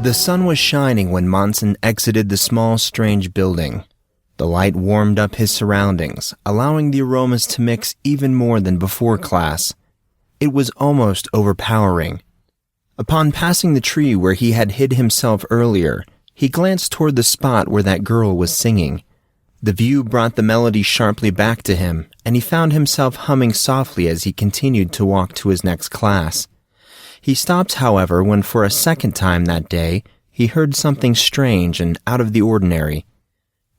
The sun was shining when Monson exited the small, strange building. The light warmed up his surroundings, allowing the aromas to mix even more than before class. It was almost overpowering. Upon passing the tree where he had hid himself earlier, he glanced toward the spot where that girl was singing. The view brought the melody sharply back to him, and he found himself humming softly as he continued to walk to his next class. He stopped, however, when for a second time that day, he heard something strange and out of the ordinary.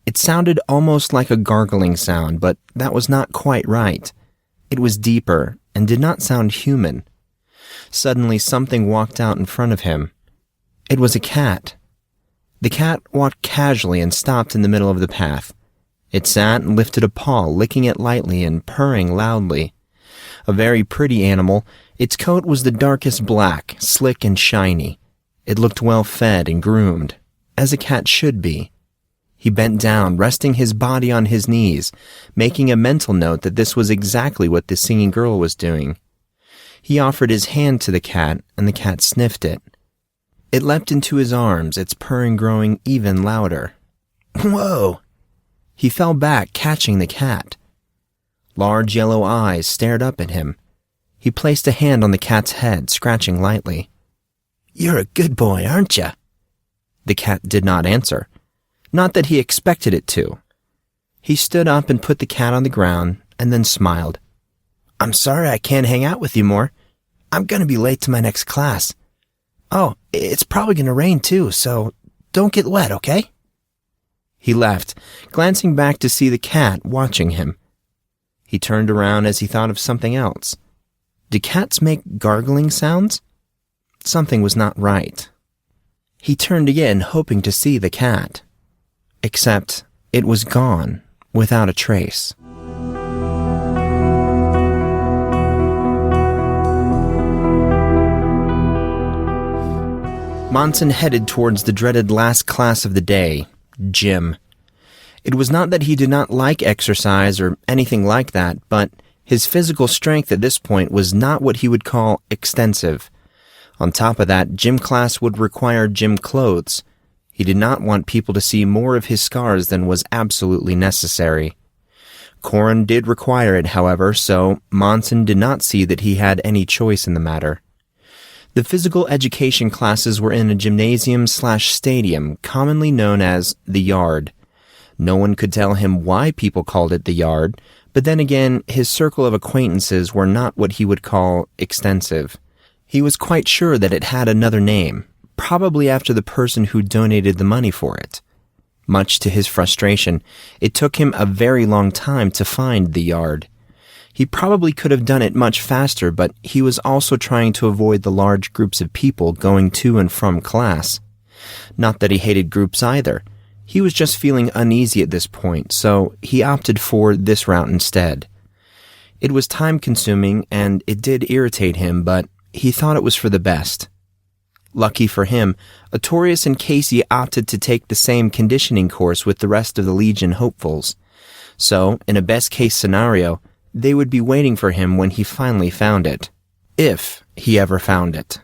It sounded almost like a gargling sound, but that was not quite right. It was deeper and did not sound human. Suddenly, something walked out in front of him. It was a cat. The cat walked casually and stopped in the middle of the path. It sat and lifted a paw, licking it lightly and purring loudly. A very pretty animal, its coat was the darkest black, slick and shiny. It looked well fed and groomed, as a cat should be. He bent down, resting his body on his knees, making a mental note that this was exactly what the singing girl was doing. He offered his hand to the cat, and the cat sniffed it. It leapt into his arms, its purring growing even louder. Whoa! He fell back, catching the cat. Large yellow eyes stared up at him. He placed a hand on the cat's head, scratching lightly. "You're a good boy, aren't you?" The cat did not answer. Not that he expected it to. He stood up and put the cat on the ground, and then smiled. "I'm sorry I can't hang out with you more. I'm going to be late to my next class. Oh, it's probably going to rain too, so don't get wet, okay?" He left, glancing back to see the cat watching him. He turned around as he thought of something else. Do cats make gargling sounds? Something was not right. He turned again, hoping to see the cat. Except it was gone, without a trace. Monson headed towards the dreaded last class of the day, gym. It was not that he did not like exercise or anything like that, but his physical strength at this point was not what he would call extensive. On top of that, gym class would require gym clothes. He did not want people to see more of his scars than was absolutely necessary. Collin did require it, however, so Monson did not see that he had any choice in the matter. The physical education classes were in a gymnasium/stadium, commonly known as the Yard. No one could tell him why people called it the Yard, but then again, his circle of acquaintances were not what he would call extensive. He was quite sure that it had another name, probably after the person who donated the money for it. Much to his frustration, it took him a very long time to find the Yard. He probably could have done it much faster, but he was also trying to avoid the large groups of people going to and from class. Not that he hated groups either. He was just feeling uneasy at this point, so he opted for this route instead. It was time-consuming, and it did irritate him, but he thought it was for the best. Lucky for him, Artorius and Casey opted to take the same conditioning course with the rest of the Legion hopefuls. So, in a best-case scenario, they would be waiting for him when he finally found it. If he ever found it.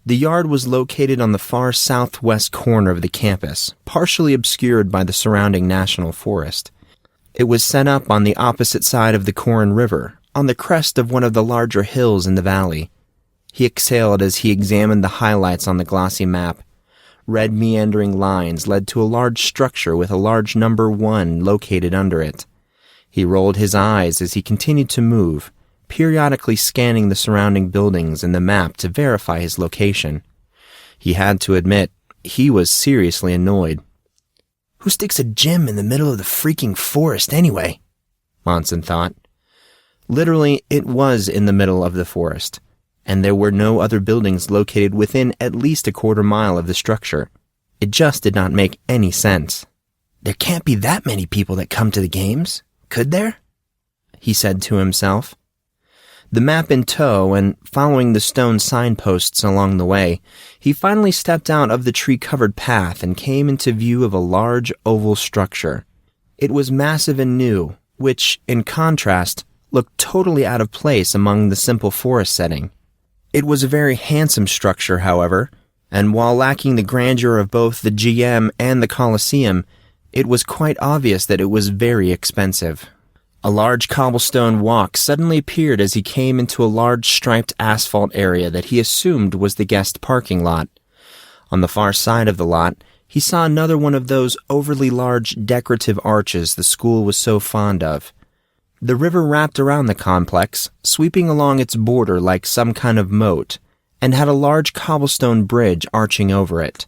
The Yard was located on the far southwest corner of the campus, partially obscured by the surrounding national forest. It was set up on the opposite side of the Collin River, on the crest of one of the larger hills in the valley. He exhaled as he examined the highlights on the glossy map. Red meandering lines led to a large structure with a large number 1 located under it. He rolled his eyes as he continued to move, periodically scanning the surrounding buildings and the map to verify his location. He had to admit, he was seriously annoyed. Who sticks a gym in the middle of the freaking forest anyway? Monson thought. Literally, it was in the middle of the forest, and there were no other buildings located within at least a quarter-mile of the structure. It just did not make any sense. There can't be that many people that come to the games, could there? He said to himself. The map in tow and following the stone signposts along the way, he finally stepped out of the tree-covered path and came into view of a large oval structure. It was massive and new, which, in contrast, looked totally out of place among the simple forest setting. It was a very handsome structure, however, and while lacking the grandeur of both the GM and the Colosseum, it was quite obvious that it was very expensive. A large cobblestone walk suddenly appeared as he came into a large striped asphalt area that he assumed was the guest parking lot. On the far side of the lot, he saw another one of those overly large decorative arches the school was so fond of. The river wrapped around the complex, sweeping along its border like some kind of moat, and had a large cobblestone bridge arching over it.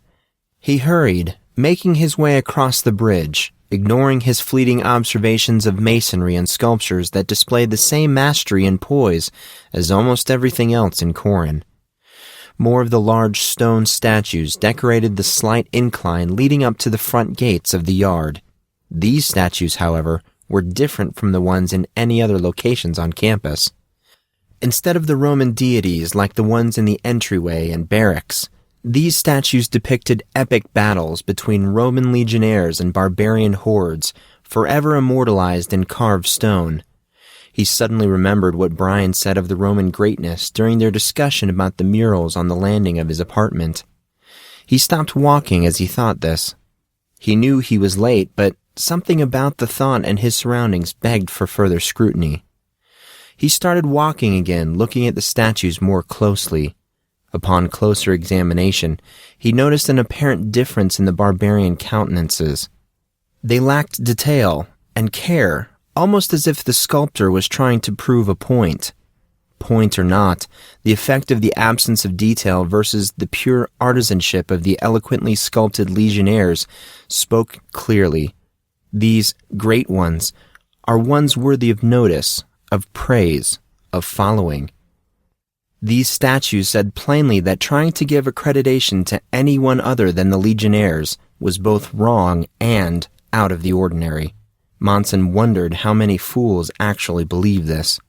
He hurried, making his way across the bridge, ignoring his fleeting observations of masonry and sculptures that displayed the same mastery and poise as almost everything else in Collin. More of the large stone statues decorated the slight incline leading up to the front gates of the yard. These statues, however, were different from the ones in any other locations on campus. Instead of the Roman deities like the ones in the entryway and barracks, these statues depicted epic battles between Roman legionnaires and barbarian hordes, forever immortalized in carved stone. He suddenly remembered what Brian said of the Roman greatness during their discussion about the murals on the landing of his apartment. He stopped walking as he thought this. He knew he was late, but something about the thought and his surroundings begged for further scrutiny. He started walking again, looking at the statues more closely. Upon closer examination, he noticed an apparent difference in the barbarian countenances. They lacked detail and care, almost as if the sculptor was trying to prove a point. Point or not, the effect of the absence of detail versus the pure artisanship of the eloquently sculpted legionnaires spoke clearly. These great ones are ones worthy of notice, of praise, of following. These statues said plainly that trying to give accreditation to anyone other than the legionnaires was both wrong and out of the ordinary. Monson wondered how many fools actually believe this.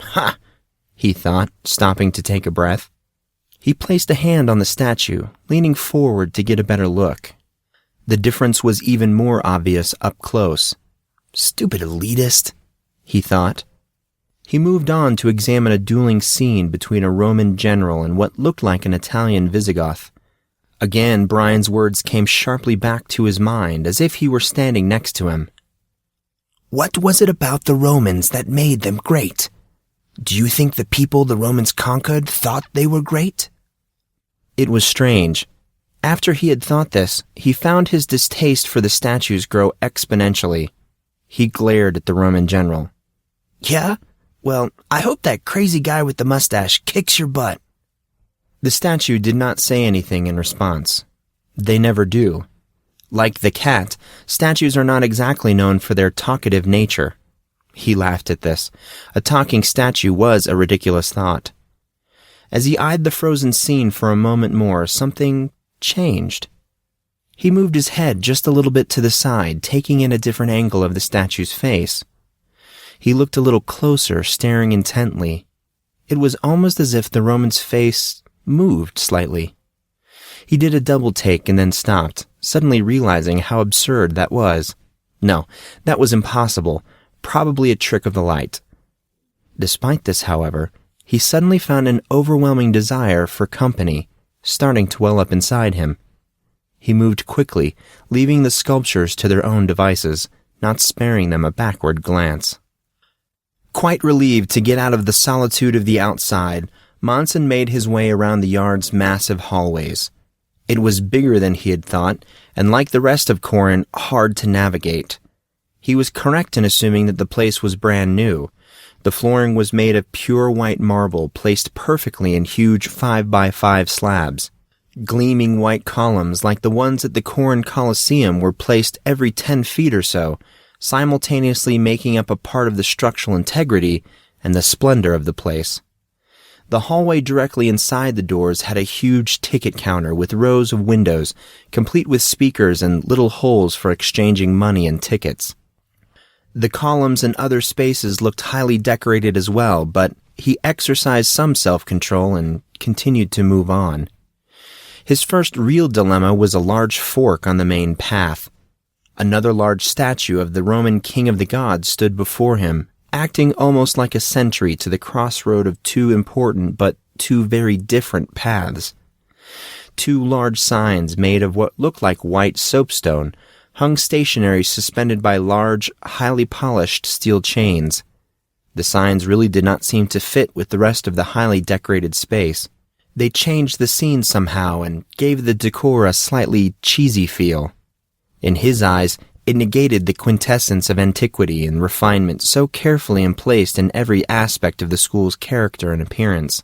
Ha! He thought, stopping to take a breath. He placed a hand on the statue, leaning forward to get a better look. The difference was even more obvious up close. Stupid elitist, he thought. He moved on to examine a dueling scene between a Roman general and what looked like an Italian Visigoth. Again, Brian's words came sharply back to his mind, as if he were standing next to him. What was it about the Romans that made them great? Do you think the people the Romans conquered thought they were great? It was strange. After he had thought this, he found his distaste for the statues grow exponentially. He glared at the Roman general. Yeah? Well, I hope that crazy guy with the mustache kicks your butt. The statue did not say anything in response. They never do. Like the cat, statues are not exactly known for their talkative nature. He laughed at this. A talking statue was a ridiculous thought. As he eyed the frozen scene for a moment more, something changed. He moved his head just a little bit to the side, taking in a different angle of the statue's face. He looked a little closer, staring intently. It was almost as if the Roman's face moved slightly. He did a double take and then stopped, suddenly realizing how absurd that was. No, that was impossible, probably a trick of the light. Despite this, however, he suddenly found an overwhelming desire for company starting to well up inside him. He moved quickly, leaving the sculptures to their own devices, not sparing them a backward glance. Quite relieved to get out of the solitude of the outside, Monson made his way around the yard's massive hallways. It was bigger than he had thought, and like the rest of Collin, hard to navigate. He was correct in assuming that the place was brand new. The flooring was made of pure white marble, placed perfectly in huge 5x5 slabs. Gleaming white columns like the ones at the Collin Colosseum were placed every 10 feet or so, simultaneously making up a part of the structural integrity and the splendor of the place. The hallway directly inside the doors had a huge ticket counter with rows of windows, complete with speakers and little holes for exchanging money and tickets. The columns and other spaces looked highly decorated as well, but he exercised some self-control and continued to move on. His first real dilemma was a large fork on the main path. Another large statue of the Roman king of the gods stood before him, acting almost like a sentry to the crossroad of two important but two very different paths. Two large signs made of what looked like white soapstone hung stationary, suspended by large, highly polished steel chains. The signs really did not seem to fit with the rest of the highly decorated space. They changed the scene somehow and gave the decor a slightly cheesy feel. In his eyes, it negated the quintessence of antiquity and refinement so carefully emplaced in every aspect of the school's character and appearance.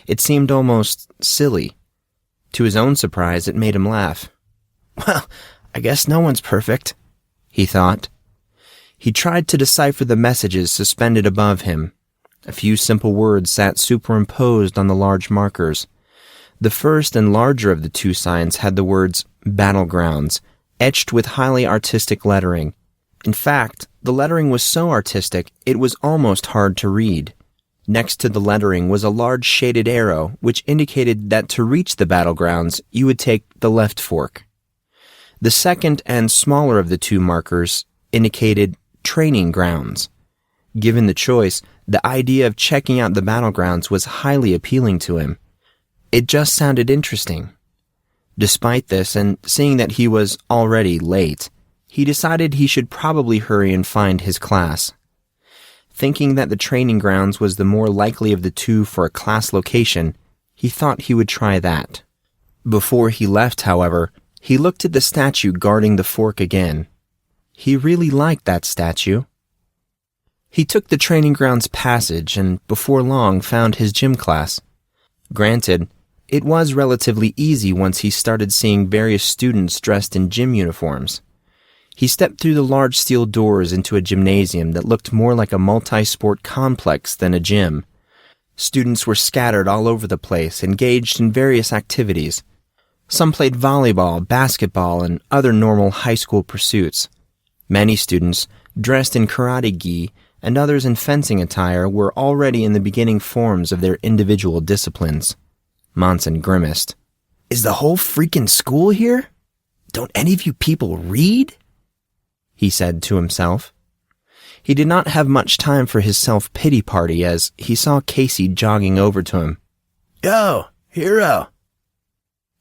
It seemed almost silly. To his own surprise, it made him laugh. "Well, I guess no one's perfect," he thought. He tried to decipher the messages suspended above him. A few simple words sat superimposed on the large markers. The first and larger of the two signs had the words "Battlegrounds," etched with highly artistic lettering. In fact, the lettering was so artistic it was almost hard to read. Next to the lettering was a large shaded arrow, which indicated that to reach the battlegrounds, you would take the left fork. The second and smaller of the two markers indicated training grounds. Given the choice, the idea of checking out the battlegrounds was highly appealing to him. It just sounded interesting. Despite this, and seeing that he was already late, he decided he should probably hurry and find his class. Thinking that the training grounds was the more likely of the two for a class location, he thought he would try that. Before he left, however, he looked at the statue guarding the fork again. He really liked that statue. He took the training grounds passage and before long found his gym class. Granted, it was relatively easy once he started seeing various students dressed in gym uniforms. He stepped through the large steel doors into a gymnasium that looked more like a multi-sport complex than a gym. Students were scattered all over the place, engaged in various activities. Some played volleyball, basketball, and other normal high school pursuits. Many students, dressed in karate gi, and others in fencing attire, were already in the beginning forms of their individual disciplines. Monson grimaced. "Is the whole freaking school here? Don't any of you people read?" he said to himself. He did not have much time for his self-pity party as he saw Casey jogging over to him. "Yo, hero."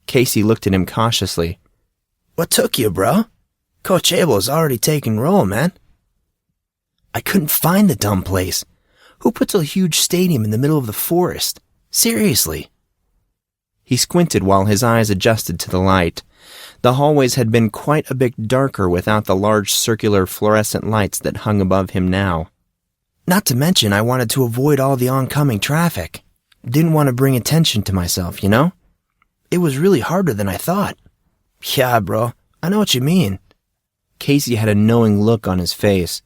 Casey looked at him cautiously. "What took you, bro? Coach Abel's already taken roll, man." "I couldn't find the dumb place. Who puts a huge stadium in the middle of the forest? Seriously." He squinted while his eyes adjusted to the light. The hallways had been quite a bit darker without the large circular fluorescent lights that hung above him now. "Not to mention I wanted to avoid all the oncoming traffic. Didn't want to bring attention to myself, you know? It was really harder than I thought." "Yeah, bro, I know what you mean." Casey had a knowing look on his face.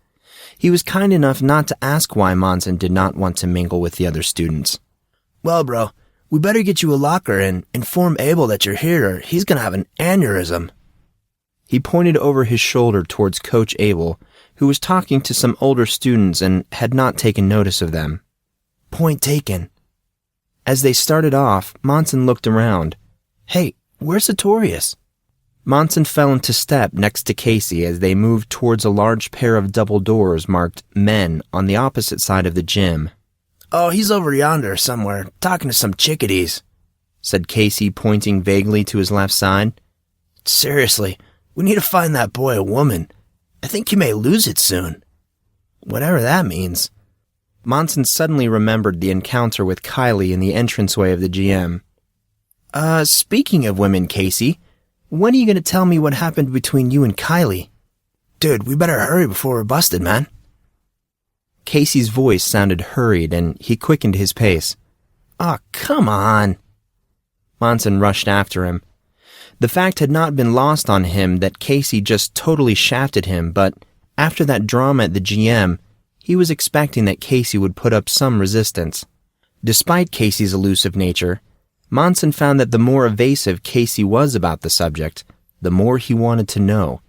He was kind enough not to ask why Monson did not want to mingle with the other students. "Well, bro, we better get you a locker and inform Abel that you're here or he's gonna have an aneurysm." He pointed over his shoulder towards Coach Abel, who was talking to some older students and had not taken notice of them. "Point taken." As they started off, Monson looked around. "Hey, where's Artorius?" Monson fell into step next to Casey as they moved towards a large pair of double doors marked Men on the opposite side of the gym. "Oh, he's over yonder somewhere, talking to some chickadees," said Casey, pointing vaguely to his left side. "Seriously, we need to find that boy a woman. I think he may lose it soon." Whatever that means. Monson suddenly remembered the encounter with Kylie in the entranceway of the GM. Speaking of women, Casey, when are you going to tell me what happened between you and Kylie?" "Dude, we better hurry before we're busted, man." Casey's voice sounded hurried, and he quickened his pace. "Aw, come on." Monson rushed after him. The fact had not been lost on him that Casey just totally shafted him, but after that drama at the GM, he was expecting that Casey would put up some resistance. Despite Casey's elusive nature, Monson found that the more evasive Casey was about the subject, the more he wanted to know.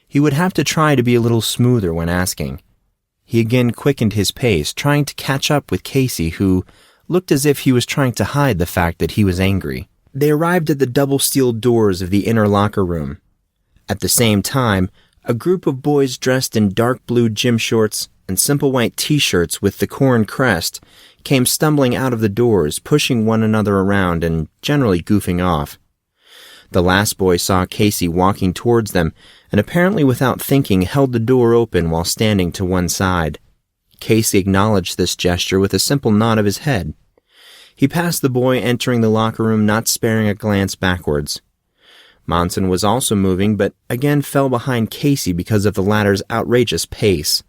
He would have to try to be a little smoother when asking. He again quickened his pace, trying to catch up with Casey, who looked as if he was trying to hide the fact that he was angry. They arrived at the double steel doors of the inner locker room. At the same time, a group of boys dressed in dark blue gym shorts and simple white t-shirts with the Corn crest came stumbling out of the doors, pushing one another around and generally goofing off. The last boy saw Casey walking towards them, and apparently without thinking held the door open while standing to one side. Casey acknowledged this gesture with a simple nod of his head. He passed the boy entering the locker room, not sparing a glance backwards. Monson was also moving, but again fell behind Casey because of the latter's outrageous pace.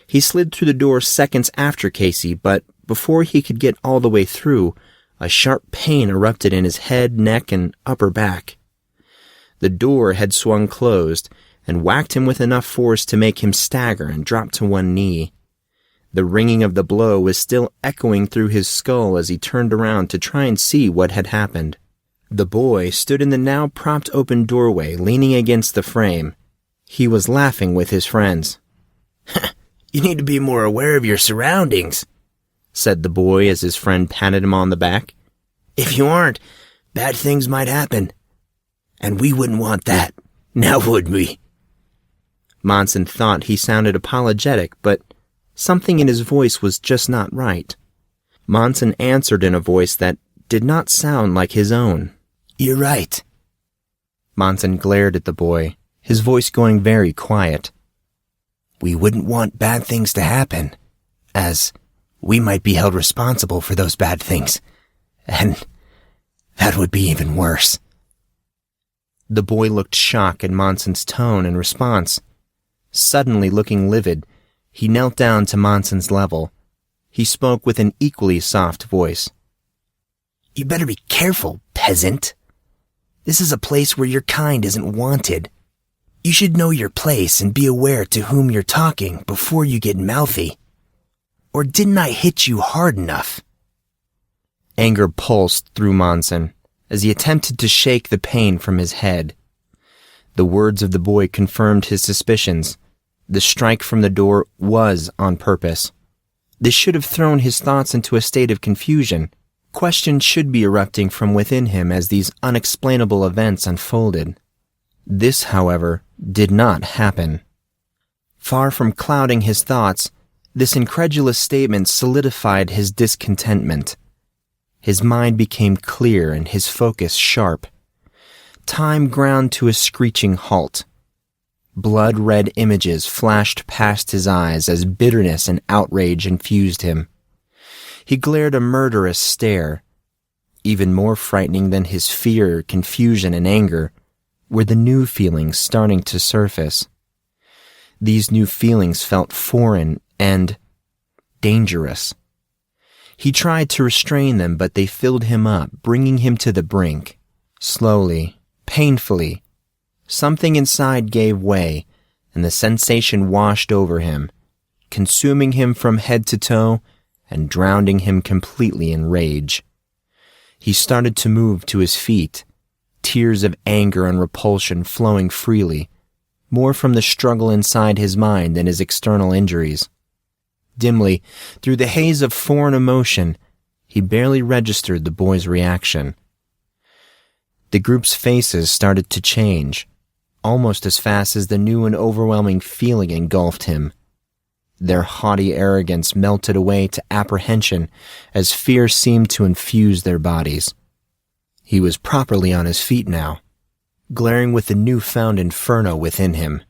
He slid through the door seconds after Casey, but before he could get all the way through, a sharp pain erupted in his head, neck, and upper back. The door had swung closed and whacked him with enough force to make him stagger and drop to one knee. The ringing of the blow was still echoing through his skull as he turned around to try and see what had happened. The boy stood in the now propped open doorway, leaning against the frame. He was laughing with his friends. "You need to be more aware of your surroundings," said the boy as his friend patted him on the back. "If you aren't, bad things might happen. And we wouldn't want that, now would we?" Monson thought he sounded apologetic, but something in his voice was just not right. Monson answered in a voice that did not sound like his own. "You're right." Monson glared at the boy, his voice going very quiet. "We wouldn't want bad things to happen, as we might be held responsible for those bad things, and that would be even worse." The boy looked shocked at Monson's tone in response. Suddenly looking livid, he knelt down to Monson's level. He spoke with an equally soft voice. "You better be careful, peasant. This is a place where your kind isn't wanted. You should know your place and be aware to whom you're talking before you get mouthy. Or didn't I hit you hard enough?" Anger pulsed through Monson as he attempted to shake the pain from his head. The words of the boy confirmed his suspicions. The strike from the door was on purpose. This should have thrown his thoughts into a state of confusion. Questions should be erupting from within him as these unexplainable events unfolded. This, however, did not happen. Far from clouding his thoughts, this incredulous statement solidified his discontentment. His mind became clear and his focus sharp. Time ground to a screeching halt. Blood-red images flashed past his eyes as bitterness and outrage infused him. He glared a murderous stare. Even more frightening than his fear, confusion, and anger were the new feelings starting to surface. These new feelings felt foreign and dangerous. He tried to restrain them, but they filled him up, bringing him to the brink. Slowly, painfully, something inside gave way, and the sensation washed over him, consuming him from head to toe and drowning him completely in rage. He started to move to his feet, tears of anger and repulsion flowing freely, more from the struggle inside his mind than his external injuries. Dimly, through the haze of foreign emotion, he barely registered the boy's reaction. The group's faces started to change, almost as fast as the new and overwhelming feeling engulfed him. Their haughty arrogance melted away to apprehension as fear seemed to infuse their bodies. He was properly on his feet now, glaring with the newfound inferno within him.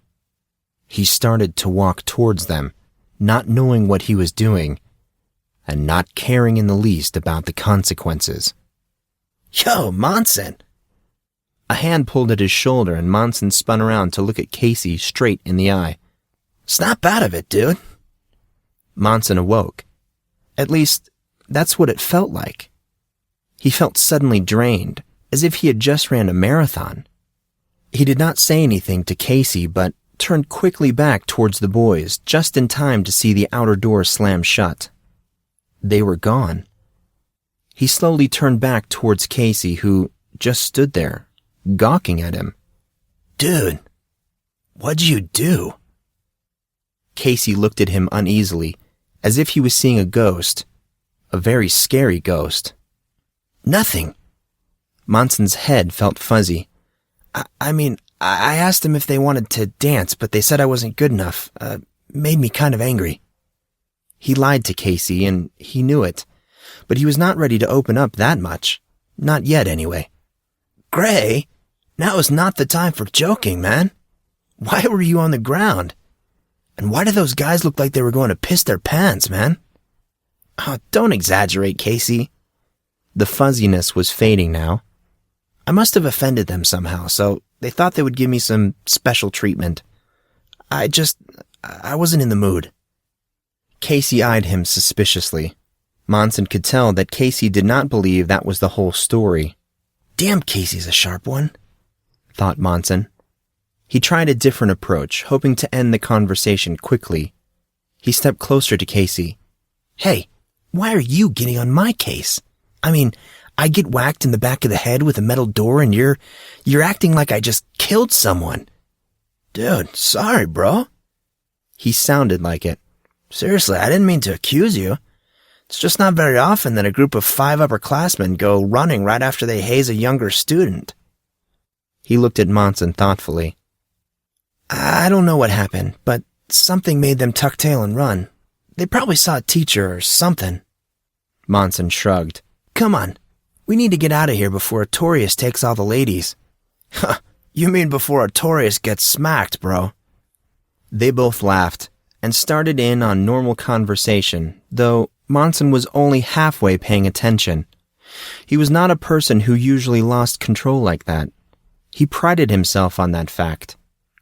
He started to walk towards them, not knowing what he was doing, and not caring in the least about the consequences. "Yo, Monson!" A hand pulled at his shoulder and Monson spun around to look at Casey straight in the eye. "Snap out of it, dude." Monson awoke. At least, that's what it felt like. He felt suddenly drained, as if he had just ran a marathon. He did not say anything to Casey, but turned quickly back towards the boys, just in time to see the outer door slam shut. They were gone. He slowly turned back towards Casey, who just stood there, gawking at him. "Dude, what'd you do?" Casey looked at him uneasily, as if he was seeing a ghost, a very scary ghost. "Nothing." Monson's head felt fuzzy. I asked them if they wanted to dance, but they said I wasn't good enough. Made me kind of angry." He lied to Casey, and he knew it, but he was not ready to open up that much. Not yet, anyway. "Gray, Now is not the time for joking, man. Why were you on the ground? And why did those guys look like they were going to piss their pants, man? Oh, don't exaggerate, Casey. The fuzziness was fading now. I must have offended them somehow, so they thought they would give me some special treatment. I wasn't in the mood. Casey eyed him suspiciously. Monson could tell that Casey did not believe that was the whole story. Damn, Casey's a sharp one, thought Monson. He tried a different approach, hoping to end the conversation quickly. He stepped closer to Casey. Hey, why are you getting on my case? I mean, I get whacked in the back of the head with a metal door and you're acting like I just killed someone. Dude, sorry, bro. He sounded like it. Seriously, I didn't mean to accuse you. It's just not very often that a group of 5 upperclassmen go running right after they haze a younger student. He looked at Monson thoughtfully. I don't know what happened, but something made them tuck tail and run. They probably saw a teacher or something. Monson shrugged. Come on, we need to get out of here before Artorius takes all the ladies. Huh, you mean before Artorius gets smacked, bro? They both laughed and started in on normal conversation, though Monson was only halfway paying attention. He was not a person who usually lost control like that. He prided himself on that fact.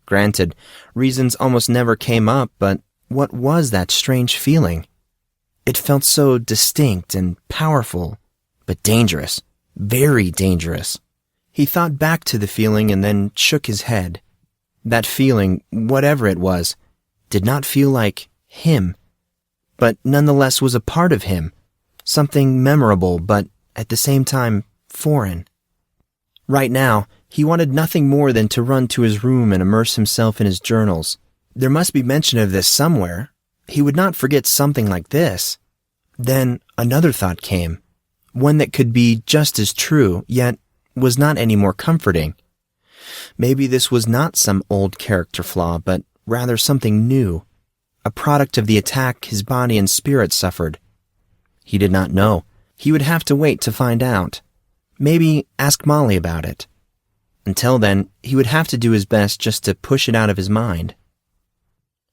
Granted, reasons almost never came up, but what was that strange feeling? It felt so distinct and powerful, but dangerous, very dangerous. He thought back to the feeling and then shook his head. That feeling, whatever it was, did not feel like him, but nonetheless was a part of him, something memorable, but at the same time foreign. Right now, he wanted nothing more than to run to his room and immerse himself in his journals. There must be mention of this somewhere. He would not forget something like this. Then another thought came, one that could be just as true, yet was not any more comforting. Maybe this was not some old character flaw, but rather something new, a product of the attack his body and spirit suffered. He did not know. He would have to wait to find out. Maybe ask Molly about it. Until then, he would have to do his best just to push it out of his mind.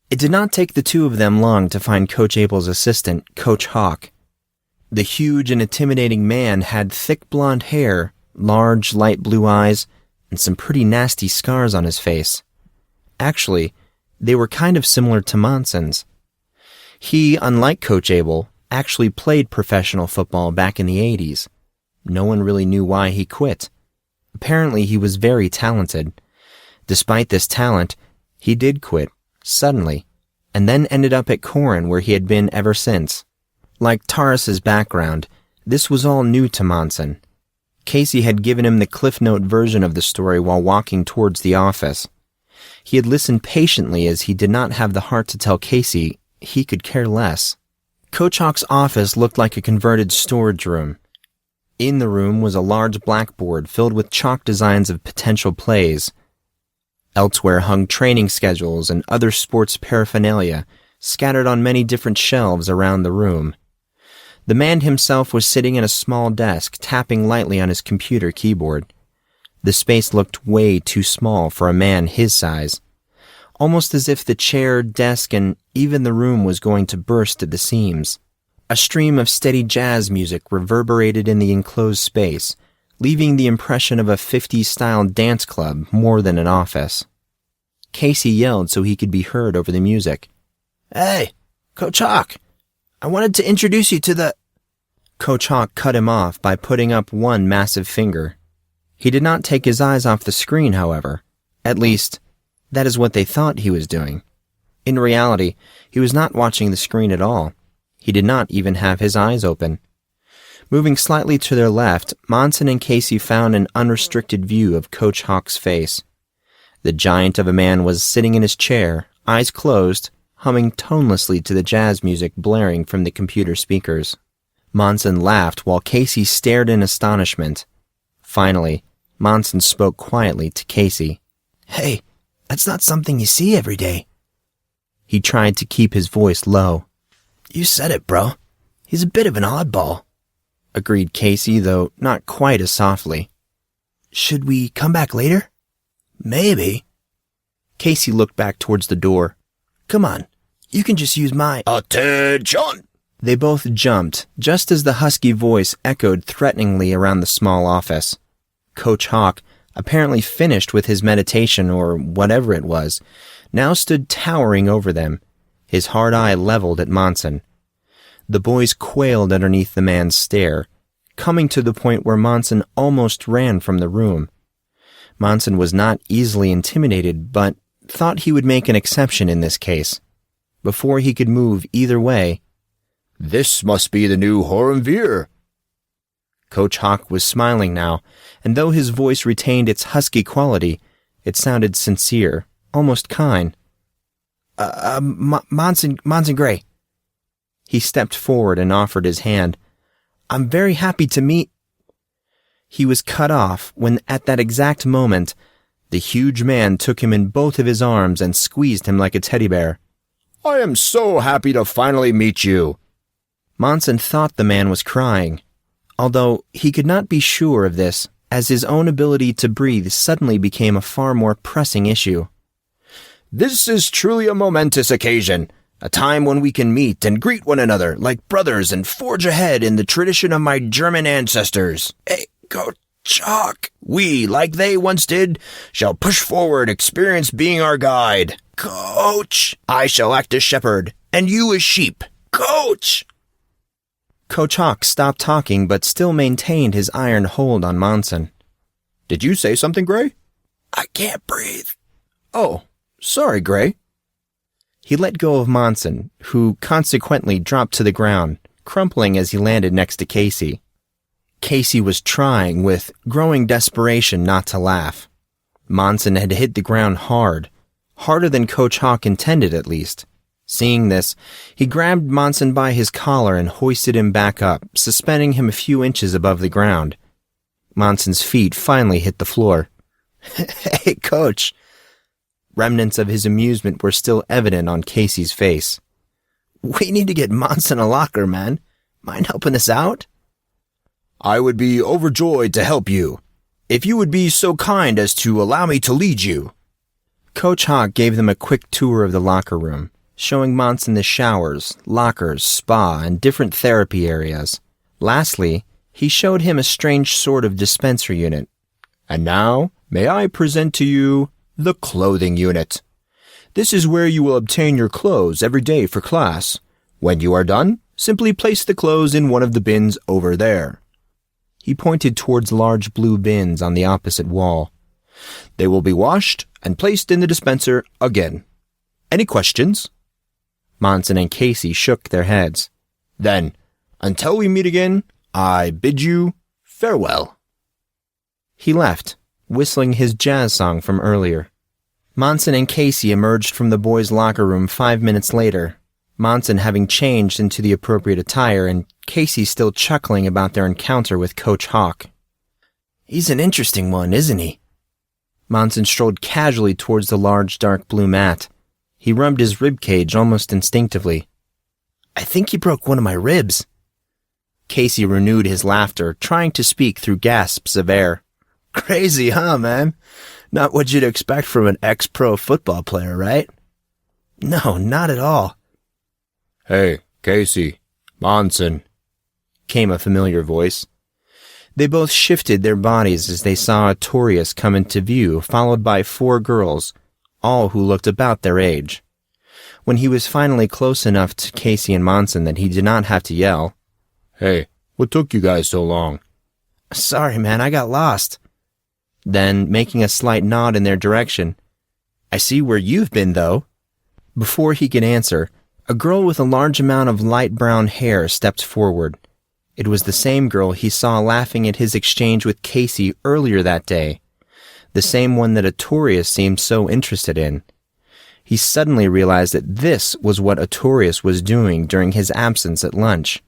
It did not take the two of them long to find Coach Abel's assistant, Coach Hawk. The huge and intimidating man had thick blonde hair, large light blue eyes, and some pretty nasty scars on his face. Actually, they were kind of similar to Monson's. He, unlike Coach Abel, actually played professional football back in the 80s. No one really knew why he quit. Apparently, he was very talented. Despite this talent, he did quit, suddenly, and then ended up at Collin where he had been ever since. Like Taurus's background, this was all new to Monson. Casey had given him the Cliff Note version of the story while walking towards the office. He had listened patiently as he did not have the heart to tell Casey he could care less. Coach Hawk's office looked like a converted storage room. In the room was a large blackboard filled with chalk designs of potential plays. Elsewhere hung training schedules and other sports paraphernalia, scattered on many different shelves around the room. The man himself was sitting at a small desk, tapping lightly on his computer keyboard. The space looked way too small for a man his size, almost as if the chair, desk, and even the room was going to burst at the seams. A stream of steady jazz music reverberated in the enclosed space, leaving the impression of a 50s-style dance club more than an office. Casey yelled so he could be heard over the music. Hey, Coach Hawk, I wanted to introduce you to the... Coach Hawk cut him off by putting up one massive finger. He did not take his eyes off the screen, however. At least, that is what they thought he was doing. In reality, he was not watching the screen at all. He did not even have his eyes open. Moving slightly to their left, Monson and Casey found an unrestricted view of Coach Hawk's face. The giant of a man was sitting in his chair, eyes closed, humming tonelessly to the jazz music blaring from the computer speakers. Monson laughed while Casey stared in astonishment. Finally, Monson spoke quietly to Casey. Hey, that's not something you see every day. He tried to keep his voice low. You said it, bro. He's a bit of an oddball, agreed Casey, though not quite as softly. Should we come back later? Maybe. Casey looked back towards the door. Come on, you can just use my... Attention! They both jumped, just as the husky voice echoed threateningly around the small office. Coach Hawk, apparently finished with his meditation or whatever it was, now stood towering over them, his hard eye leveled at Monson. The boys quailed underneath the man's stare, coming to the point where Monson almost ran from the room. Monson was not easily intimidated, but thought he would make an exception in this case. Before he could move either way, "This must be the new Horumvir." Coach Hawk was smiling now, and though his voice retained its husky quality, it sounded sincere, almost kind. Monson Grey." He stepped forward and offered his hand. "I'm very happy to meet—" He was cut off when, at that exact moment, the huge man took him in both of his arms and squeezed him like a teddy bear. "I am so happy to finally meet you." Monson thought the man was crying, although he could not be sure of this, as his own ability to breathe suddenly became a far more pressing issue. "This is truly a momentous occasion, a time when we can meet and greet one another like brothers and forge ahead in the tradition of my German ancestors. Hey, Coach Hawk, we, like they once did, shall push forward, experience being our guide. Coach, I shall act as shepherd, and you as sheep. Coach!" Coach Hawk stopped talking but still maintained his iron hold on Monson. "Did you say something, Grey?" "I can't breathe." "Oh, sorry, Grey." He let go of Monson, who consequently dropped to the ground, crumpling as he landed next to Casey. Casey was trying, with growing desperation, not to laugh. Monson had hit the ground hard, harder than Coach Hawk intended at least. Seeing this, he grabbed Monson by his collar and hoisted him back up, suspending him a few inches above the ground. Monson's feet finally hit the floor. "Hey, Coach." Remnants of his amusement were still evident on Casey's face. "We need to get Monson a locker, man. Mind helping us out?" "I would be overjoyed to help you, if you would be so kind as to allow me to lead you." Coach Hawk gave them a quick tour of the locker room, showing Monson the showers, lockers, spa, and different therapy areas. Lastly, he showed him a strange sort of dispenser unit. "And now, may I present to you the clothing unit. This is where you will obtain your clothes every day for class. When you are done, simply place the clothes in one of the bins over there." He pointed towards large blue bins on the opposite wall. "They will be washed and placed in the dispenser again. Any questions?" Monson and Casey shook their heads. "Then, until we meet again, I bid you farewell." He left, whistling his jazz song from earlier. Monson and Casey emerged from the boys' locker room 5 minutes later, Monson having changed into the appropriate attire and Casey still chuckling about their encounter with Coach Hawk. "He's an interesting one, isn't he?" Monson strolled casually towards the large dark blue mat. He rubbed his ribcage almost instinctively. "I think he broke one of my ribs." Casey renewed his laughter, trying to speak through gasps of air. "Crazy, huh, man? Not what you'd expect from an ex-pro football player, right?" "No, not at all." "Hey, Casey, Monson," came a familiar voice. They both shifted their bodies as they saw Artorius come into view, followed by 4 girls, all who looked about their age. When he was finally close enough to Casey and Monson that he did not have to yell, "Hey, what took you guys so long?" "Sorry, man, I got lost." Then, making a slight nod in their direction, "I see where you've been, though." Before he could answer, a girl with a large amount of light brown hair stepped forward. It was the same girl he saw laughing at his exchange with Casey earlier that day, the same one that Artorius seemed so interested in. He suddenly realized that this was what Artorius was doing during his absence at lunch.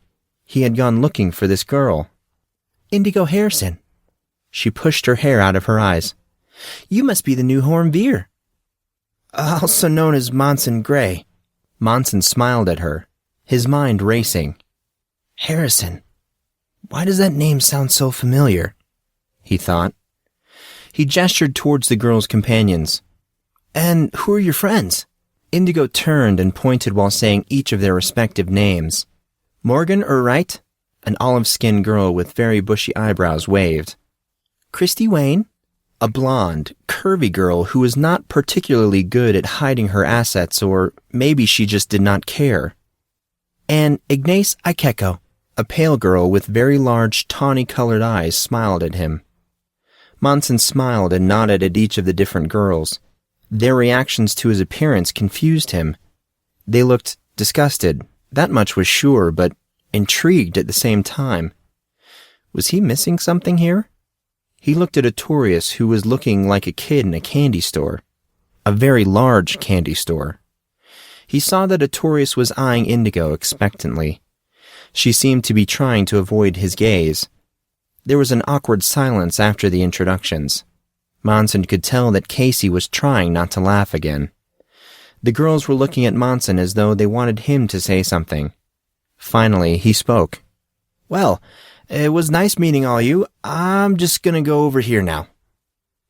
He had gone looking for this girl. "Indigo Harrison." She pushed her hair out of her eyes. "You must be the new Horumvir." "Also known as Monson Grey." Monson smiled at her, his mind racing. "Harrison. Why does that name sound so familiar?" he thought. He gestured towards the girl's companions. "And who are your friends?" Indigo turned and pointed while saying each of their respective names. "Morgan Wright," an olive-skinned girl with very bushy eyebrows waved. "Christy Wayne," a blonde, curvy girl who was not particularly good at hiding her assets, or maybe she just did not care. "And Ignace Ikeko," a pale girl with very large, tawny-colored eyes smiled at him. Monson smiled and nodded at each of the different girls. Their reactions to his appearance confused him. They looked disgusted, that much was sure, but intrigued at the same time. Was he missing something here? He looked at Artorius, who was looking like a kid in a candy store. A very large candy store. He saw that Artorius was eyeing Indigo expectantly. She seemed to be trying to avoid his gaze. There was an awkward silence after the introductions. Monson could tell that Casey was trying not to laugh again. The girls were looking at Monson as though they wanted him to say something. Finally, he spoke. "Well, it was nice meeting all you. I'm just gonna go over here now."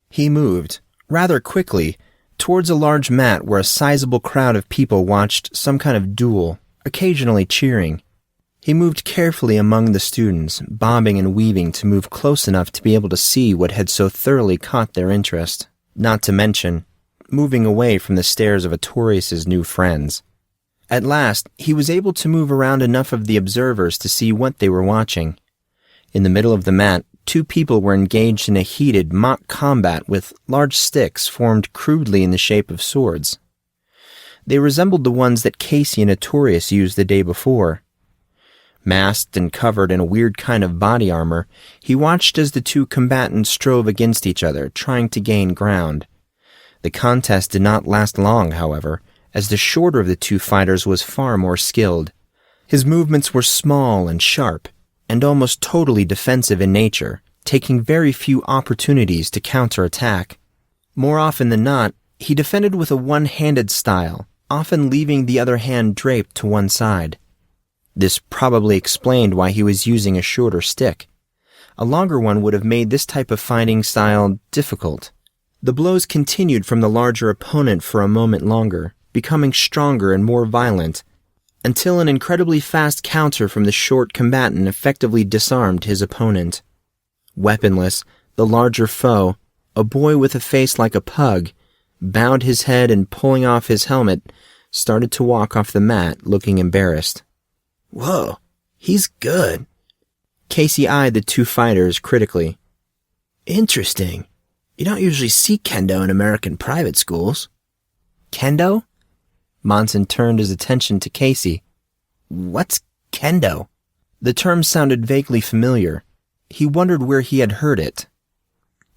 He moved, rather quickly, towards a large mat where a sizable crowd of people watched some kind of duel, occasionally cheering. He moved carefully among the students, bobbing and weaving to move close enough to be able to see what had so thoroughly caught their interest, not to mention moving away from the stares of Artorius' new friends. At last, he was able to move around enough of the observers to see what they were watching. In the middle of the mat, two people were engaged in a heated mock combat with large sticks formed crudely in the shape of swords. They resembled the ones that Casey and Artorius used the day before. Masked and covered in a weird kind of body armor, he watched as the two combatants strove against each other, trying to gain ground. The contest did not last long, however, as the shorter of the two fighters was far more skilled. His movements were small and sharp, and almost totally defensive in nature, taking very few opportunities to counterattack. More often than not, he defended with a one-handed style, often leaving the other hand draped to one side. This probably explained why he was using a shorter stick. A longer one would have made this type of fighting style difficult. The blows continued from the larger opponent for a moment longer, becoming stronger and more violent, until an incredibly fast counter from the short combatant effectively disarmed his opponent. Weaponless, the larger foe, a boy with a face like a pug, bowed his head and pulling off his helmet, started to walk off the mat looking embarrassed. "Whoa, he's good." Casey eyed the two fighters critically. "Interesting. You don't usually see kendo in American private schools." "Kendo?" Monson turned his attention to Casey. "What's kendo?" The term sounded vaguely familiar. He wondered where he had heard it.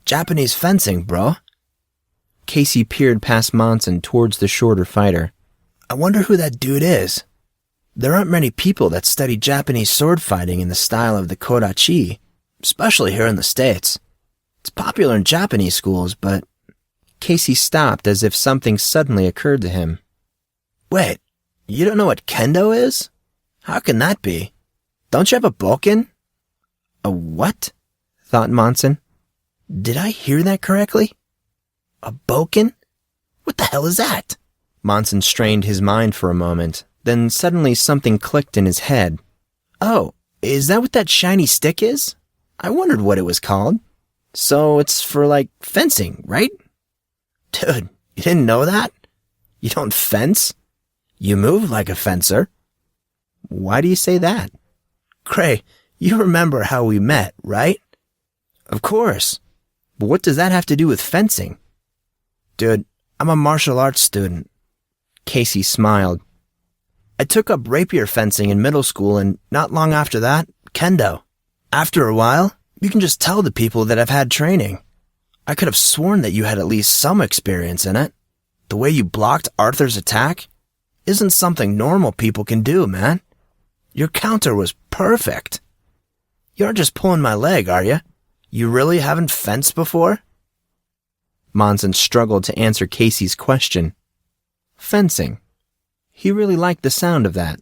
"Japanese fencing, bro." Casey peered past Monson towards the shorter fighter. "I wonder who that dude is. There aren't many people that study Japanese sword fighting in the style of the Kodachi, especially here in the States. It's popular in Japanese schools, but..." Casey stopped as if something suddenly occurred to him. "Wait, you don't know what kendo is? How can that be? Don't you have a bokken?" "A what?" thought Monson. "Did I hear that correctly? A bokken? What the hell is that?" Monson strained his mind for a moment. Then suddenly something clicked in his head. "Oh, is that what that shiny stick is? I wondered what it was called. So it's for, like, fencing, right?" "Dude, you didn't know that? You don't fence? You move like a fencer." "Why do you say that?" "Gray, you remember how we met, right?" "Of course. But what does that have to do with fencing?" "Dude, I'm a martial arts student." Casey smiled. "I took up rapier fencing in middle school, and not long after that, kendo. After a while, you can just tell the people that I've had training. I could have sworn that you had at least some experience in it. The way you blocked Arthur's attack isn't something normal people can do, man. Your counter was perfect. You aren't just pulling my leg, are you? You really haven't fenced before?" Monson struggled to answer Casey's question. Fencing. He really liked the sound of that.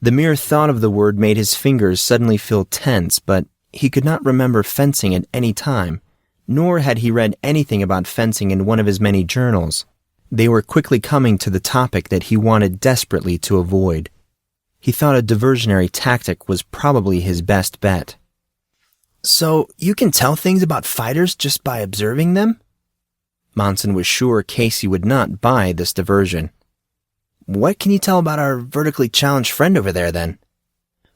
The mere thought of the word made his fingers suddenly feel tense, but he could not remember fencing at any time, nor had he read anything about fencing in one of his many journals. They were quickly coming to the topic that he wanted desperately to avoid. He thought a diversionary tactic was probably his best bet. "So, you can tell things about fighters just by observing them?" Monson was sure Casey would not buy this diversion. "What can you tell about our vertically challenged friend over there, then?"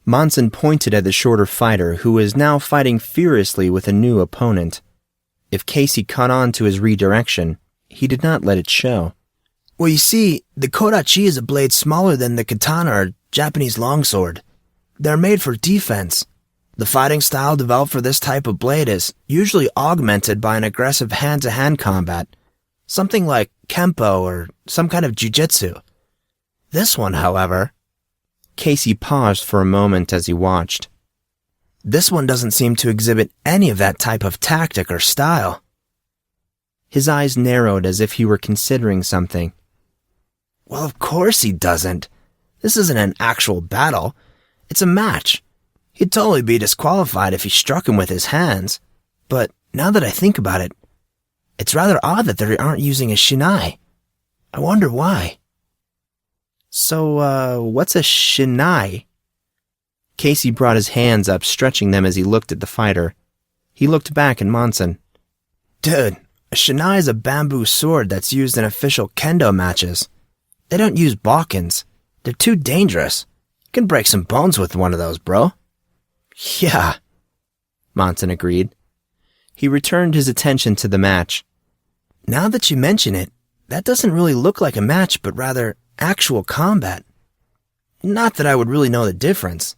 Monson pointed at the shorter fighter, who was now fighting furiously with a new opponent. If Casey caught on to his redirection, he did not let it show. "Well, you see, the kodachi is a blade smaller than the katana or Japanese longsword. They're made for defense. The fighting style developed for this type of blade is usually augmented by an aggressive hand-to-hand combat, something like kempo or some kind of jiu-jitsu. This one, however..." Casey paused for a moment as he watched. "This one doesn't seem to exhibit any of that type of tactic or style." His eyes narrowed as if he were considering something. "Well, of course he doesn't. This isn't an actual battle. It's a match. He'd totally be disqualified if he struck him with his hands. But now that I think about it, it's rather odd that they aren't using a shinai. I wonder why." "So, what's a shinai?" Casey brought his hands up, stretching them as he looked at the fighter. He looked back at Monson. "Dude, a shinai is a bamboo sword that's used in official kendo matches. They don't use balkans. They're too dangerous. You can break some bones with one of those, bro." "Yeah," Monson agreed. He returned his attention to the match. "Now that you mention it, that doesn't really look like a match, but rather actual combat. Not that I would really know the difference."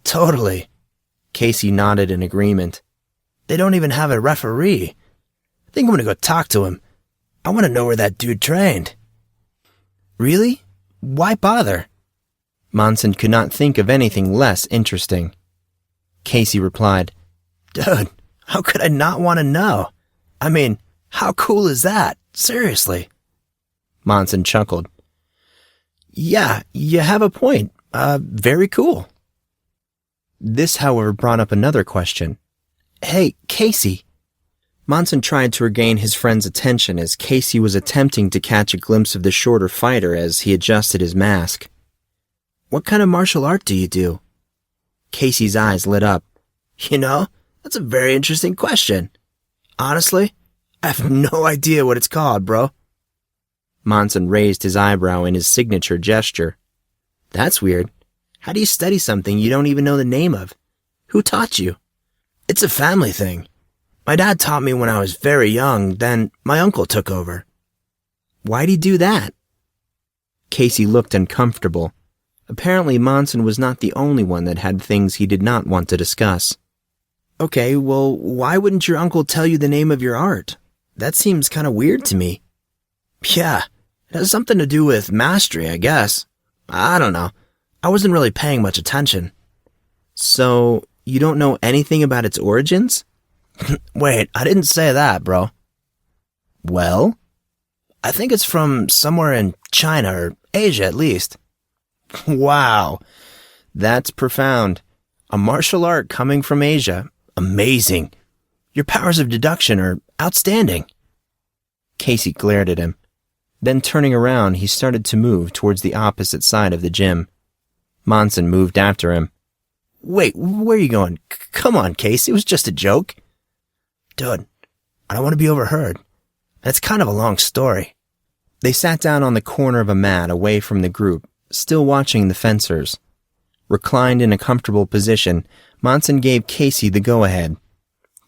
"Totally." Casey nodded in agreement. "They don't even have a referee. I think I'm gonna go talk to him. I want to know where that dude trained." "Really? Why bother?" Monson could not think of anything less interesting. Casey replied, "Dude, how could I not want to know? I mean, how cool is that? Seriously." Monson chuckled. "Yeah, you have a point. Very cool." This, however, brought up another question. "Hey, Casey." Monson tried to regain his friend's attention as Casey was attempting to catch a glimpse of the shorter fighter as he adjusted his mask. "What kind of martial art do you do?" Casey's eyes lit up. "You know, that's a very interesting question. Honestly, I have no idea what it's called, bro." Monson raised his eyebrow in his signature gesture. "That's weird. How do you study something you don't even know the name of? Who taught you?" "It's a family thing. My dad taught me when I was very young, then my uncle took over." "Why'd he do that?" Casey looked uncomfortable. Apparently Monson was not the only one that had things he did not want to discuss. "Okay, well, why wouldn't your uncle tell you the name of your art? That seems kind of weird to me." "Yeah, it has something to do with mastery, I guess. I don't know. I wasn't really paying much attention." "So, you don't know anything about its origins?" "Wait, I didn't say that, bro." "Well?" "I think it's from somewhere in China or Asia at least." "Wow, that's profound. A martial art coming from Asia. Amazing. Your powers of deduction are outstanding." Casey glared at him. Then turning around, he started to move towards the opposite side of the gym. Monson moved after him. "Wait, where are you going? Come on, Casey, it was just a joke." "Dude, I don't want to be overheard. That's kind of a long story." They sat down on the corner of a mat away from the group, still watching the fencers. Reclined in a comfortable position, Monson gave Casey the go-ahead.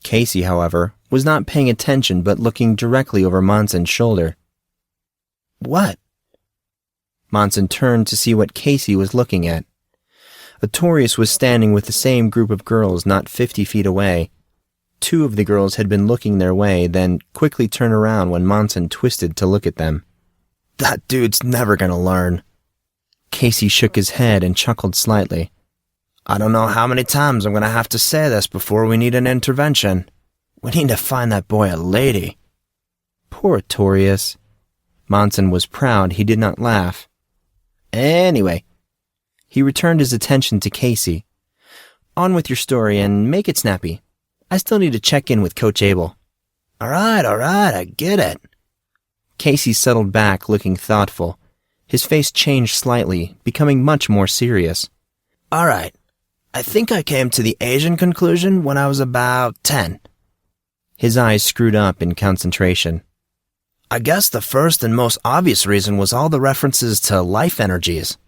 Casey, however, was not paying attention but looking directly over Monson's shoulder. "What?" Monson turned to see what Casey was looking at. Artorius was standing with the same group of girls not 50 feet away. Two of the girls had been looking their way, then quickly turned around when Monson twisted to look at them. "That dude's never gonna learn." Casey shook his head and chuckled slightly. "I don't know how many times I'm gonna have to say this before we need an intervention. We need to find that boy a lady." Poor Artorius. Monson was proud he did not laugh. Anyway, he returned his attention to Casey. "On with your story and make it snappy. I still need to check in with Coach Abel." All right, I get it. Casey settled back, looking thoughtful. His face changed slightly, becoming much more serious. All right, I think I came to the Asian conclusion when I was about 10. His eyes screwed up in concentration. I guess the first and most obvious reason was all the references to life energies.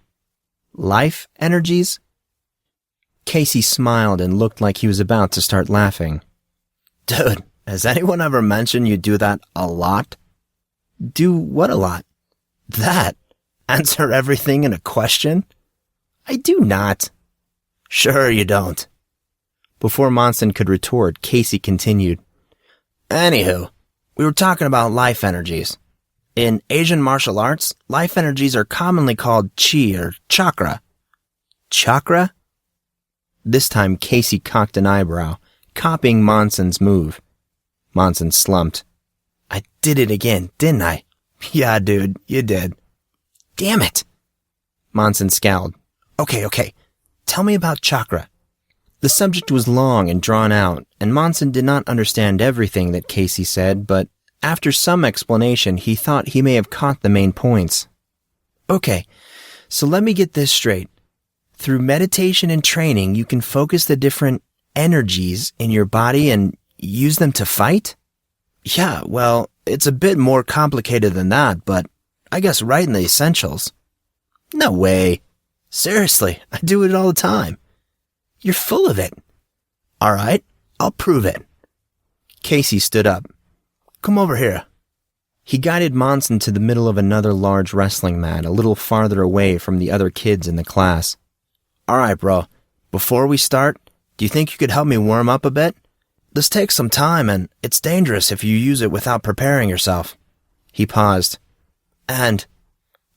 Life energies? Casey smiled and looked like he was about to start laughing. Dude, has anyone ever mentioned you do that a lot? Do what a lot? That. Answer everything in a question? I do not. Sure you don't. Before Monson could retort, Casey continued. Anywho, we were talking about life energies. In Asian martial arts, life energies are commonly called chi or chakra. Chakra? This time Casey cocked an eyebrow, copying Monson's move. Monson slumped. I did it again, didn't I? Yeah, dude, you did. Damn it! Monson scowled. Okay. Tell me about chakra. The subject was long and drawn out, and Monson did not understand everything that Casey said, but after some explanation, he thought he may have caught the main points. Okay, so let me get this straight. Through meditation and training, you can focus the different energies in your body and use them to fight? Yeah, well, it's a bit more complicated than that, but I guess right in the essentials. No way. Seriously, I do it all the time. You're full of it. All right, I'll prove it. Casey stood up. Come over here. He guided Monson to the middle of another large wrestling mat, a little farther away from the other kids in the class. All right, bro. Before we start, do you think you could help me warm up a bit? This takes some time, and it's dangerous if you use it without preparing yourself. He paused. And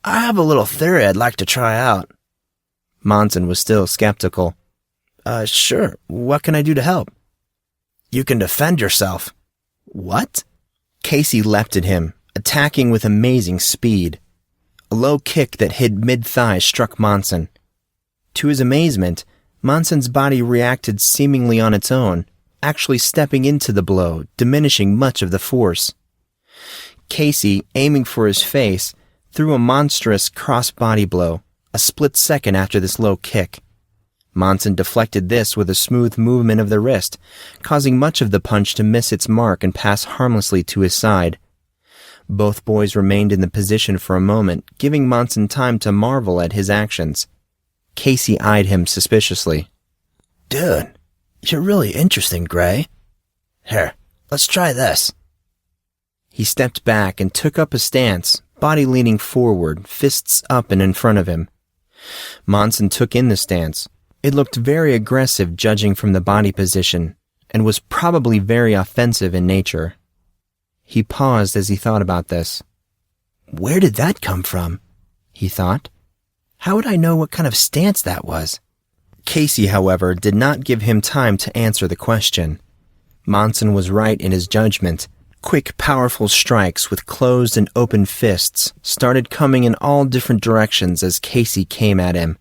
I have a little theory I'd like to try out. Monson was still skeptical. Sure. What can I do to help? You can defend yourself. What? Casey leapt at him, attacking with amazing speed. A low kick that hit mid-thigh struck Monson. To his amazement, Monson's body reacted seemingly on its own, actually stepping into the blow, diminishing much of the force. Casey, aiming for his face, threw a monstrous cross-body blow, a split second after this low kick. Monson deflected this with a smooth movement of the wrist, causing much of the punch to miss its mark and pass harmlessly to his side. Both boys remained in the position for a moment, giving Monson time to marvel at his actions. Casey eyed him suspiciously. Dude, you're really interesting, Grey. Here, let's try this. He stepped back and took up a stance, body leaning forward, fists up and in front of him. Monson took in the stance. It looked very aggressive judging from the body position, and was probably very offensive in nature. He paused as he thought about this. Where did that come from? He thought. How would I know what kind of stance that was? Casey, however, did not give him time to answer the question. Monson was right in his judgment. Quick, powerful strikes with closed and open fists started coming in all different directions as Casey came at him.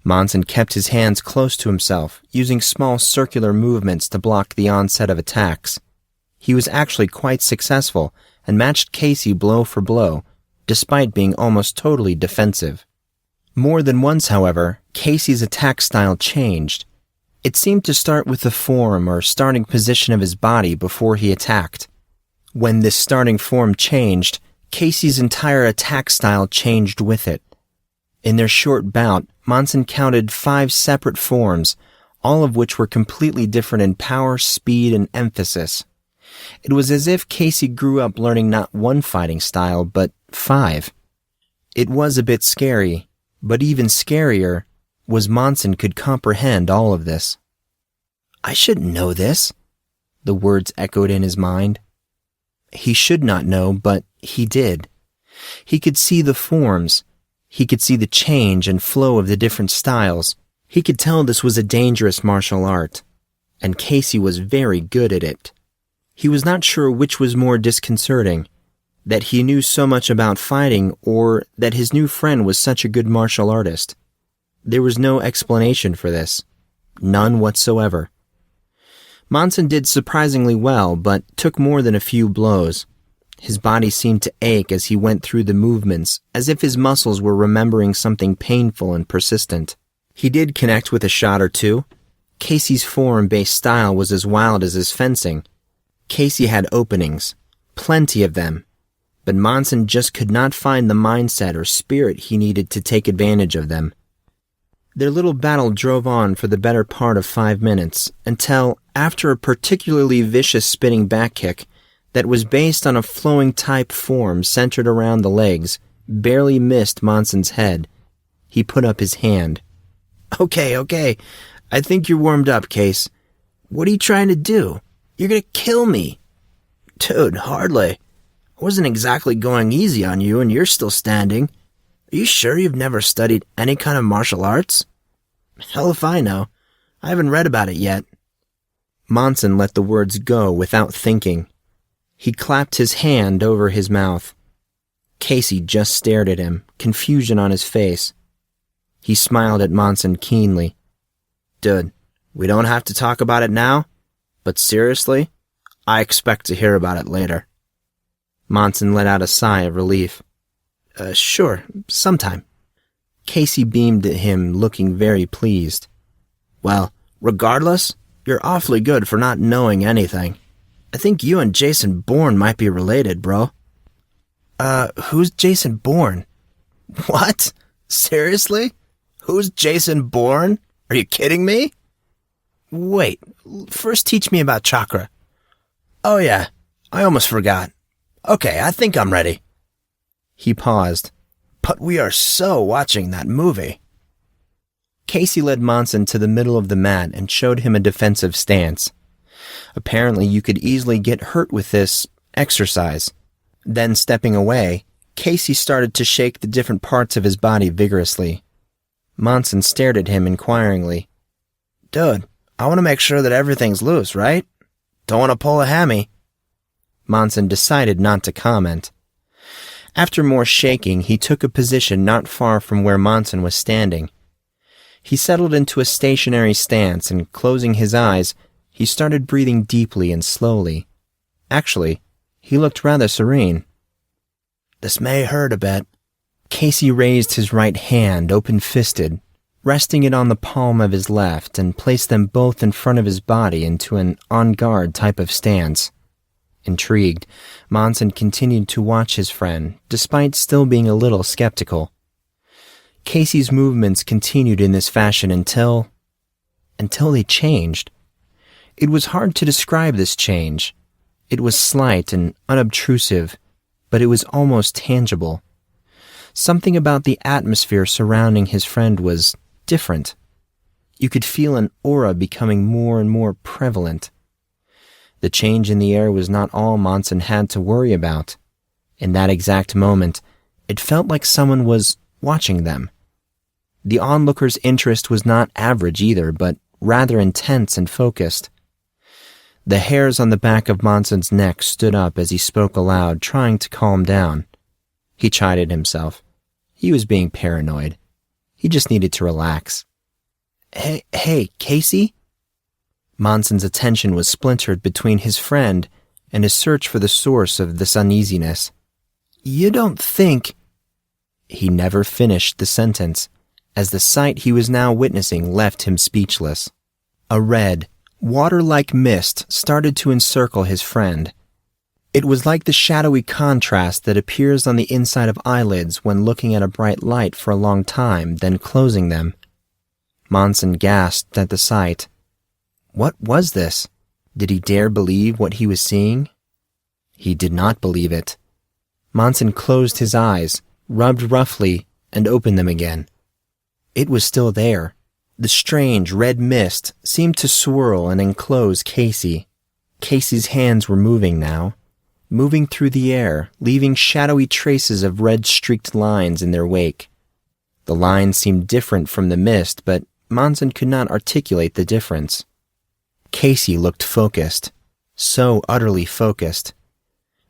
Monson kept his hands close to himself, using small circular movements to block the onset of attacks. He was actually quite successful and matched Casey blow for blow, despite being almost totally defensive. More than once, however, Casey's attack style changed. It seemed to start with the form or starting position of his body before he attacked. When this starting form changed, Casey's entire attack style changed with it. In their short bout, Monson counted 5 separate forms, all of which were completely different in power, speed, and emphasis. It was as if Casey grew up learning not one fighting style, but 5. It was a bit scary, but even scarier was Monson could comprehend all of this. I shouldn't know this, the words echoed in his mind. He should not know, but he did. He could see the forms. He could see the change and flow of the different styles. He could tell this was a dangerous martial art, and Casey was very good at it. He was not sure which was more disconcerting, that he knew so much about fighting or that his new friend was such a good martial artist. There was no explanation for this. None whatsoever. Monson did surprisingly well, but took more than a few blows. His body seemed to ache as he went through the movements, as if his muscles were remembering something painful and persistent. He did connect with a shot or two. Casey's form-based style was as wild as his fencing. Casey had openings, plenty of them, but Monson just could not find the mindset or spirit he needed to take advantage of them. Their little battle drove on for the better part of 5 minutes, until, after a particularly vicious spinning back kick that was based on a flowing type form centered around the legs, barely missed Monson's head, he put up his hand. Okay, I think you're warmed up, Case. What are you trying to do? You're gonna kill me. Dude, hardly. I wasn't exactly going easy on you and you're still standing. Are you sure you've never studied any kind of martial arts? Hell if I know. I haven't read about it yet. Monson let the words go without thinking. He clapped his hand over his mouth. Casey just stared at him, confusion on his face. He smiled at Monson keenly. Dude, we don't have to talk about it now, but seriously, I expect to hear about it later. Monson let out a sigh of relief. Sure, sometime. Casey beamed at him, looking very pleased. Well, regardless, you're awfully good for not knowing anything. I think you and Jason Bourne might be related, bro. Who's Jason Bourne? What? Seriously? Who's Jason Bourne? Are you kidding me? Wait, first teach me about chakra. Oh yeah, I almost forgot. Okay, I think I'm ready. He paused. But we are so watching that movie. Casey led Monson to the middle of the mat and showed him a defensive stance. Apparently you could easily get hurt with this exercise. Then stepping away, Casey started to shake the different parts of his body vigorously. Monson stared at him inquiringly. Dude, I want to make sure that everything's loose, right? Don't want to pull a hammy. Monson decided not to comment. After more shaking, he took a position not far from where Monson was standing. He settled into a stationary stance and, closing his eyes, he started breathing deeply and slowly. Actually, he looked rather serene. This may hurt a bit. Casey raised his right hand, open-fisted, resting it on the palm of his left, and placed them both in front of his body into an on-guard type of stance. Intrigued, Monson continued to watch his friend, despite still being a little skeptical. Casey's movements continued in this fashion until they changed. It was hard to describe this change. It was slight and unobtrusive, but it was almost tangible. Something about the atmosphere surrounding his friend was different. You could feel an aura becoming more and more prevalent. The change in the air was not all Monson had to worry about. In that exact moment, it felt like someone was watching them. The onlooker's interest was not average either, but rather intense and focused. The hairs on the back of Monson's neck stood up as he spoke aloud, trying to calm down. He chided himself. He was being paranoid. He just needed to relax. Hey, Casey? Monson's attention was splintered between his friend and his search for the source of this uneasiness. You don't think... He never finished the sentence, as the sight he was now witnessing left him speechless. A red, water-like mist started to encircle his friend. It was like the shadowy contrast that appears on the inside of eyelids when looking at a bright light for a long time, then closing them. Monson gasped at the sight. What was this? Did he dare believe what he was seeing? He did not believe it. Monson closed his eyes, rubbed roughly, and opened them again. It was still there. The strange red mist seemed to swirl and enclose Casey. Casey's hands were moving now, moving through the air, leaving shadowy traces of red-streaked lines in their wake. The lines seemed different from the mist, but Monson could not articulate the difference. Casey looked focused, so utterly focused.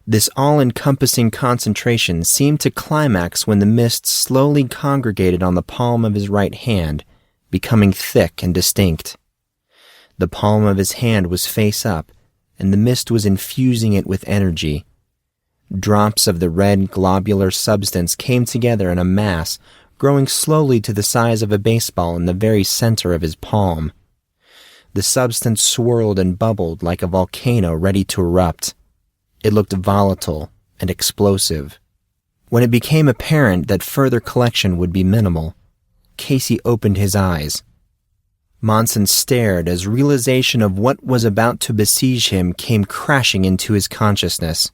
This all-encompassing concentration seemed to climax when the mist slowly congregated on the palm of his right hand, becoming thick and distinct. The palm of his hand was face up, and the mist was infusing it with energy. Drops of the red globular substance came together in a mass, growing slowly to the size of a baseball in the very center of his palm. The substance swirled and bubbled like a volcano ready to erupt. It looked volatile and explosive. When it became apparent that further collection would be minimal, Casey opened his eyes. Monson stared as realization of what was about to besiege him came crashing into his consciousness.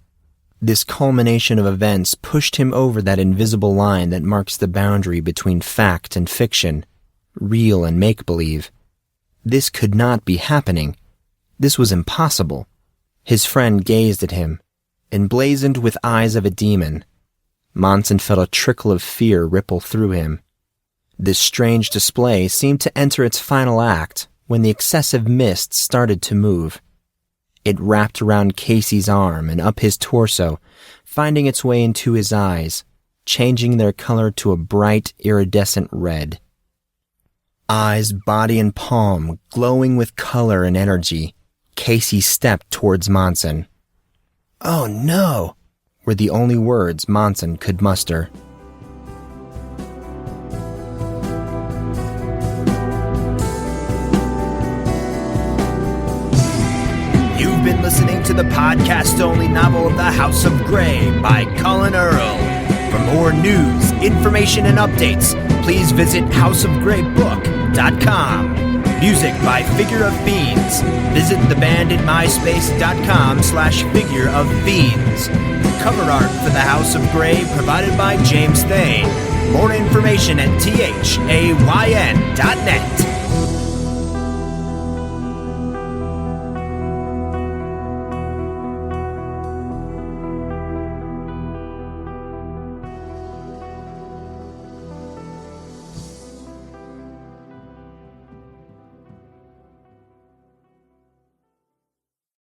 This culmination of events pushed him over that invisible line that marks the boundary between fact and fiction, real and make-believe. This could not be happening. This was impossible. His friend gazed at him, emblazoned with eyes of a demon. Monson felt a trickle of fear ripple through him. This strange display seemed to enter its final act when the excessive mist started to move. It wrapped around Casey's arm and up his torso, finding its way into his eyes, changing their color to a bright, iridescent red. Eyes, body, and palm glowing with color and energy, Casey stepped towards Monson. "Oh no!" were the only words Monson could muster. You've been listening to the podcast-only novel of The House of Grey by Collin Earl. For more news, information, and updates, please visit houseofgreybook.com. Music by Figure of Fiends. Visit the band at myspace.com/Figure of Fiends. Cover art for The House of Grey provided by James Thane. More information at THAYN.net.